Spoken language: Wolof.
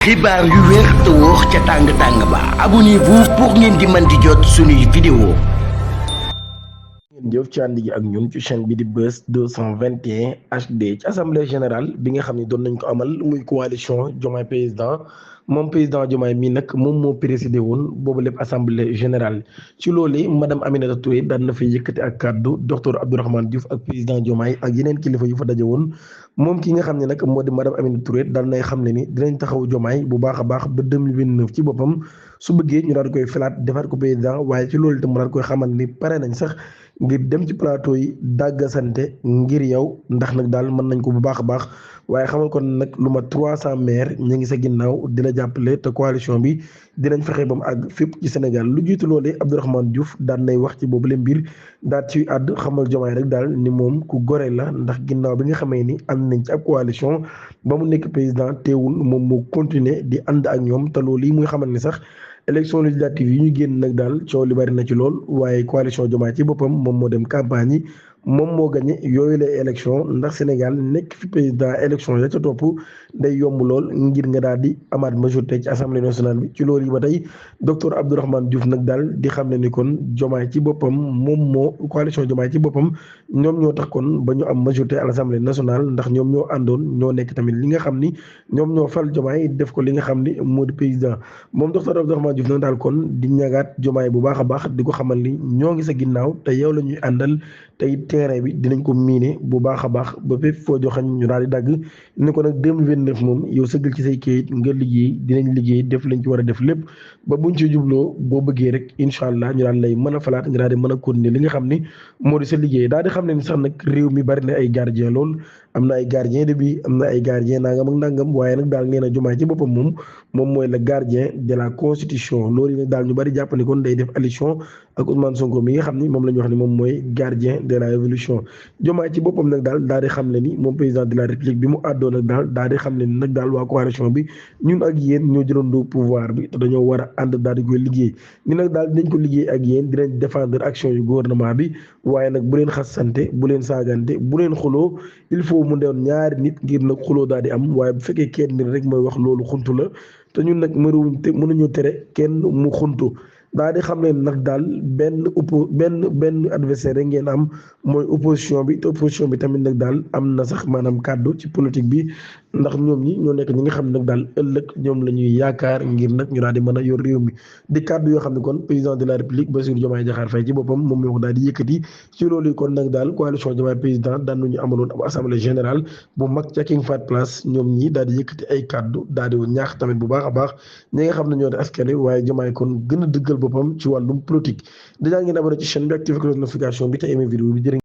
xibaar yu wér te wóor ca tàng tàng ba abonnez-vous pour ngeen di mën di jot suñuy vidéo. ngeen jëf ci ànd gi ak ñun ci chaîne bi di Buzz 221 HD ci assemblée générale bi nga xam ne doon nañ ko amal muy coalition Diomaye président moom président Diomaye mii nag moom moo présidé woon boobu lépp assemblée générale ci loolu madame Aminata Touré daan na fay yëkkati ak kàddu docteur Abdourahmane Diouf ak président Diomaye ak yeneen kilifa yu fa daje woon moom ki nga xam ne nag moo di madame Aminata Touré daan nay xam ne ni dinañ taxaw Diomaye bu baax a baax ba 2029 ci boppam su bëggee ñu daal di koy filaat defaat ko président waaye ci loolu itam mu daal koy xamal ni pare nañ sax ngir dem ci plateau yi dàggasante ngir yow ndax nag daal mën nañ ko bu baax a baax waaye xamal kon nag lu ma 300 maires ñu ngi sa ginnaaw di la jàppale te coalition bi dinañ fexe ba mu àgg fépp ci Sénégal lu jiitu loolee Abdourahmane Diouf daan nay wax ci boobu le mbir daal ci àdd xamal Diomaye rek daal ni moom ku gore la ndax ginnaaw bi nga xamee ni ànd nañ ci ab coalition ba mu nekk président teewul moom moo continuer di ànd ak ñoom te loolu yi muy xamal ni sax élection législative yi ñu génn nag daal coow li bari na ci lool waaye coalition Diomaye ci boppam moom moo dem campagne yi moom moo gagné yooyu la élection ndax Sénégal nekk fi président élection ya ca topp day yomb lool ngir nga daal di amaat majorité ci assemblée nationale bi ci loolu yi ba tey docteur Abdourahmane Diouf nag daal di xam ne ni kon Diomaye ci boppam moom moo coalition Diomaye ci boppam ñoom ñoo tax kon ba ñu am majorité à l'assemblée nationale ndax ñoom ñoo àndoon ñoo nekk tamit li nga xam ni ñoom ñoo fal Diomaye def ko li nga xam ni moo di président moom docteur Abdourahmane Diouf nag daal kon di ñagaat Diomaye bu baax a baax di ko xamal ni ñoo ngi sa ginnaaw te yow la ñuy àndal tey terrain bi dinañ ko miine bu baax a baax ba fépp foo joxañ ñu daal di dagg ni ko nag 2029 moom yow sëggal ci say kayit nga liggéey dinañ liggéey def lañ ci war a def lépp ba buñ ci jubloo boo bëggee rek incha allah ñu daal lay mën a falaat nga daal di mën a continuer li nga xam ni moo di sa liggéey daal di xam ne ni sax nag réew mi bari na ay gardien lool am na ay gardien de but am na ay gardien nangam ak nangam waaye nag daal nee na Diomaye ci boppam moom mooy le gardien de la constitution loolu nag daal ñu bari jàpp ni kon day def allusion ak Ousmane Sonko mi nga xam ni moom la ñu wax ni moom mooy gardien de la révolution Diomaye ci boppam nag daal di xam ne ni moom président de la république bi mu àddoo nag daal di xam ne ni nag daal waa coalition bi ñun ak yéen ñoo jëlandoo pouvoir bi te dañoo war a ànd daal di koy liggéey ni nag daal dinañ ko liggéey ak yéen dinañ défendre action yu gouvernement bi waaye nag bu leen xasante bu leen saagante bu leen xuloo il faut mu doon ñaari nit ngir nag xuloo daal di am waaye bu fekkee kenn nit rek mooy wax loolu xuntu la te ñun nag mënuñu tere kenn mu xuntu daal di xam ne nag daal benn adversaire rek ngeen am mooy opposition bi te opposition bi tamit nag daal am na sax maanaam kàddu ci politique bi ndax ñoom ñi ñoo nekk ñi nga xam ne nag daal ëllëg ñoom la ñuy yaakaar ngir nag ñu daal di mën a yor réew mi di kàddu yoo xam ne kon président de la république Bassirou Diomaye Diakhar Faye ci boppam moom moo ko daal di yëkkati ci loolu yi kon nag daal coalition Diomaye président daan nañu amaloon ab assemblée générale bu mag ca King Fahd Palace ñoom ñi daal di yëkkati ay kàddu daal di ñaax tamit bu baax a baax ñi nga xam ne ñoo di askan wi waaye Diomaye kon gën a dëggal boppam ci wàllum politique dèjà ngeen abonné ci chaîne bi activé cloche notification bi te aimé vidéo bi jërë